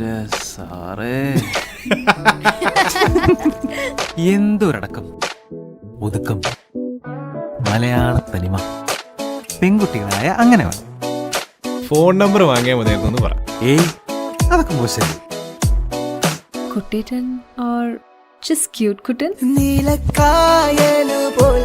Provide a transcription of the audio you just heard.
എൻ്റെ സാറേ എന്തൊരടക്കം, ഒതുക്കം, മലയാള തനിമ. പെൺകുട്ടികളായ അങ്ങനെ വേണം. ഫോൺ നമ്പർ വാങ്ങിയാൽ മതിയായിരുന്നു എന്ന് പറ. ഏയ് അതൊക്കെ മോശം. കുട്ടേട്ടൻ or just cute കുട്ടൻ? നീലക്കായലുപോൽ